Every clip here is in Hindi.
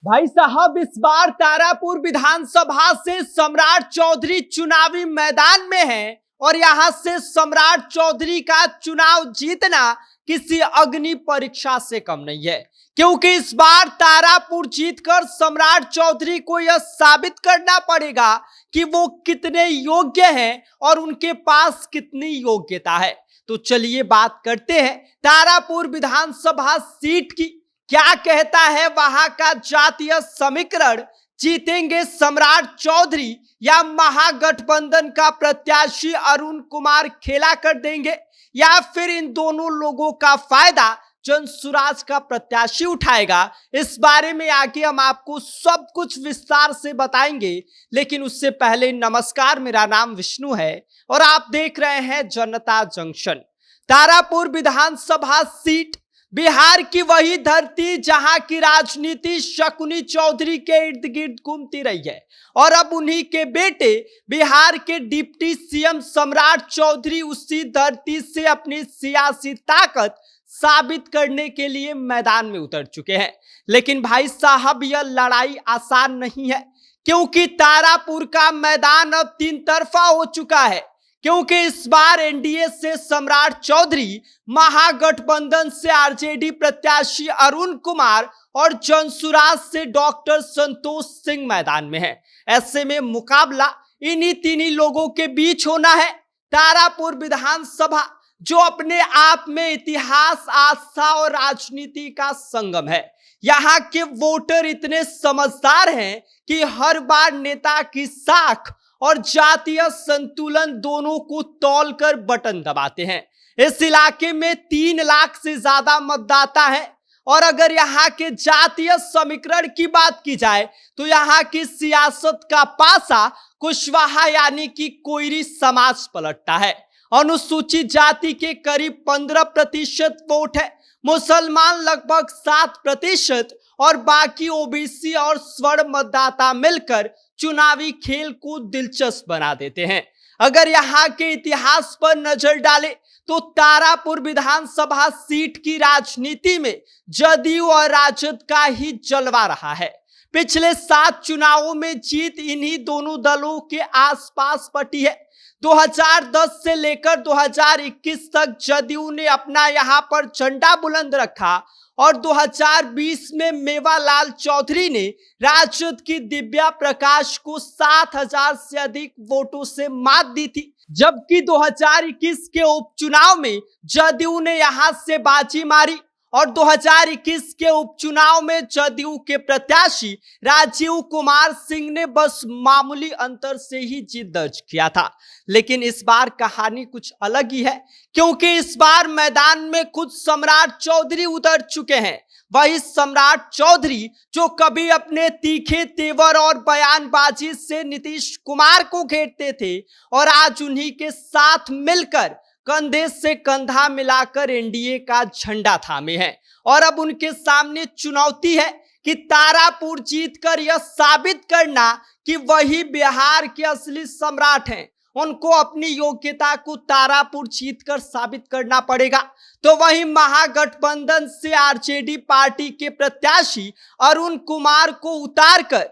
भाई साहब, इस बार तारापुर विधानसभा से सम्राट चौधरी चुनावी मैदान में है और यहां से सम्राट चौधरी का चुनाव जीतना किसी अग्नि परीक्षा से कम नहीं है, क्योंकि इस बार तारापुर जीतकर सम्राट चौधरी को यह साबित करना पड़ेगा कि वो कितने योग्य हैं और उनके पास कितनी योग्यता है। तो चलिए बात करते हैं तारापुर विधानसभा सीट की। क्या कहता है वहां का जातीय समीकरण? जीतेंगे सम्राट चौधरी या महागठबंधन का प्रत्याशी अरुण कुमार खेला कर देंगे, या फिर इन दोनों लोगों का फायदा जनसुराज का प्रत्याशी उठाएगा? इस बारे में आगे हम आपको सब कुछ विस्तार से बताएंगे, लेकिन उससे पहले नमस्कार, मेरा नाम विष्णु है और आप देख रहे हैं जनता जंक्शन। तारापुर विधानसभा सीट बिहार की वही धरती जहां की राजनीति शकुनी चौधरी के इर्द गिर्द घूमती रही है और अब उन्हीं के बेटे बिहार के डिप्टी सीएम सम्राट चौधरी उसी धरती से अपनी सियासी ताकत साबित करने के लिए मैदान में उतर चुके हैं। लेकिन भाई साहब, यह लड़ाई आसान नहीं है, क्योंकि तारापुर का मैदान अब तीन तरफा हो चुका है। क्योंकि इस बार एनडीए से सम्राट चौधरी, महागठबंधन से आरजेडी प्रत्याशी अरुण कुमार और जनसुराज से डॉक्टर संतोष सिंह मैदान में है। ऐसे में मुकाबला इन्हीं तीनों लोगों के बीच होना है। तारापुर विधानसभा जो अपने आप में इतिहास, आस्था और राजनीति का संगम है। यहाँ के वोटर इतने समझदार हैं कि हर बार नेता की साख और जातीय संतुलन दोनों को तौलकर बटन दबाते हैं। इस इलाके में 3 लाख से ज्यादा मतदाता हैं और अगर यहाँ के जातीय समीकरण की बात की जाए तो यहाँ की सियासत का पासा कुशवाहा यानी कि कोयरी समाज पलटता है। अनुसूचित जाति के करीब 15% वोट है, मुसलमान लगभग 7% और बाकी ओबीसी और स्वर्ण मतदाता मिलकर चुनावी खेल को दिलचस्प बना देते हैं। अगर यहाँ के इतिहास पर नजर डालें तो तारापुर विधानसभा सीट की राजनीति में जदयू और राजद का ही जलवा रहा है। पिछले 7 चुनावों में जीत इन्हीं दोनों दलों के आसपास पटी है। 2010 से लेकर 2021 तक जदयू ने अपना यहां पर झंडा बुलंद रखा और 2020 में मेवालाल चौधरी ने राजद की दिव्या प्रकाश को 7,000 से अधिक वोटों से मात दी थी। जबकि 2021 के उपचुनाव में जदयू ने यहां से बाजी मारी और 2021 के उपचुनाव में जदयू के प्रत्याशी राजीव कुमार सिंह ने बस मामूली अंतर से ही जीत दर्ज किया था। लेकिन इस बार कहानी कुछ अलग ही है, क्योंकि इस बार मैदान में खुद सम्राट चौधरी उतर चुके हैं। वही सम्राट चौधरी जो कभी अपने तीखे तेवर और बयानबाजी से नीतीश कुमार को घेरते थे और आज उन्हीं के साथ मिलकर कंधे से कंधा मिलाकर एनडीए का झंडा थामे हैं। और अब उनके सामने चुनौती है कि तारापुर जीतकर यह साबित करना कि वही बिहार के असली सम्राट हैं। उनको अपनी योग्यता को तारापुर जीतकर साबित करना पड़ेगा। तो वही महागठबंधन से आरजेडी पार्टी के प्रत्याशी अरुण कुमार को उतारकर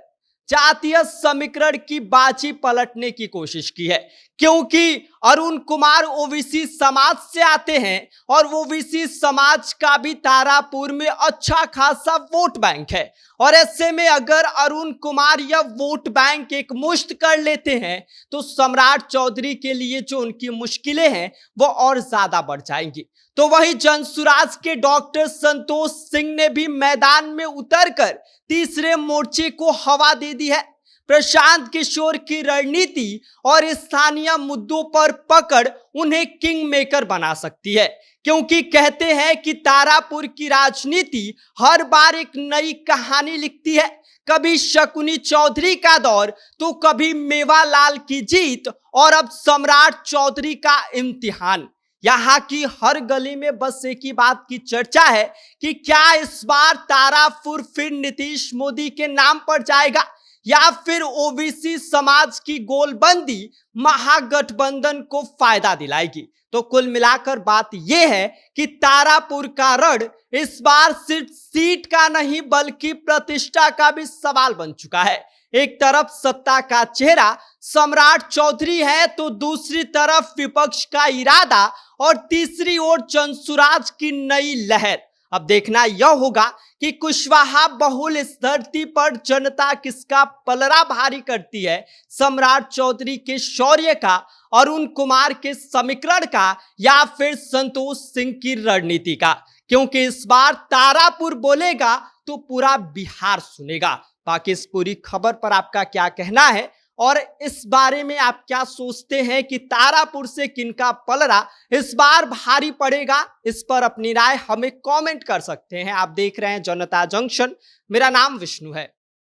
जातीय समीकरण की बाजी पलटने की कोशिश की है, क्योंकि अरुण कुमार ओबीसी समाज से आते हैं और ओबीसी समाज का भी तारापुर में अच्छा खासा वोट बैंक है। और ऐसे में अगर अरुण कुमार यह वोट बैंक एक मुश्त कर लेते हैं तो सम्राट चौधरी के लिए जो उनकी मुश्किलें हैं वो और ज्यादा बढ़ जाएंगी। तो वही जनसुराज के डॉक्टर संतोष सिंह ने भी मैदान में उतरकर तीसरे मोर्चे को हवा दे दी है। प्रशांत किशोर की रणनीति और स्थानीय मुद्दों पर पकड़ उन्हें किंग मेकर बना सकती है, क्योंकि कहते हैं कि तारापुर की राजनीति हर बार एक नई कहानी लिखती है। कभी शकुनी चौधरी का दौर तो कभी मेवालाल की जीत और अब सम्राट चौधरी का इम्तिहान। यहाँ की हर गली में बस एक ही बात की चर्चा है कि क्या इस बार तारापुर फिर नीतीश मोदी के नाम पर जाएगा या फिर ओबीसी समाज की गोलबंदी महागठबंधन को फायदा दिलाएगी। तो कुल मिलाकर बात यह है कि तारापुर का रण इस बार सिर्फ सीट का नहीं बल्कि प्रतिष्ठा का भी सवाल बन चुका है। एक तरफ सत्ता का चेहरा सम्राट चौधरी है तो दूसरी तरफ विपक्ष का इरादा और तीसरी ओर चंद्रसुराज की नई लहर। अब देखना यह होगा कि कुशवाहा बहुल इस धरती पर जनता किसका पलड़ा भारी करती है, सम्राट चौधरी के शौर्य का, अरुण कुमार के समीकरण का, या फिर संतोष सिंह की रणनीति का। क्योंकि इस बार तारापुर बोलेगा तो पूरा बिहार सुनेगा। बाकी इस पूरी खबर पर आपका क्या कहना है और इस बारे में आप क्या सोचते हैं कि तारापुर से किनका पलड़ा इस बार भारी पड़ेगा? इस पर अपनी राय हमें कमेंट कर सकते हैं। आप देख रहे हैं जनता जंक्शन, मेरा नाम विष्णु है।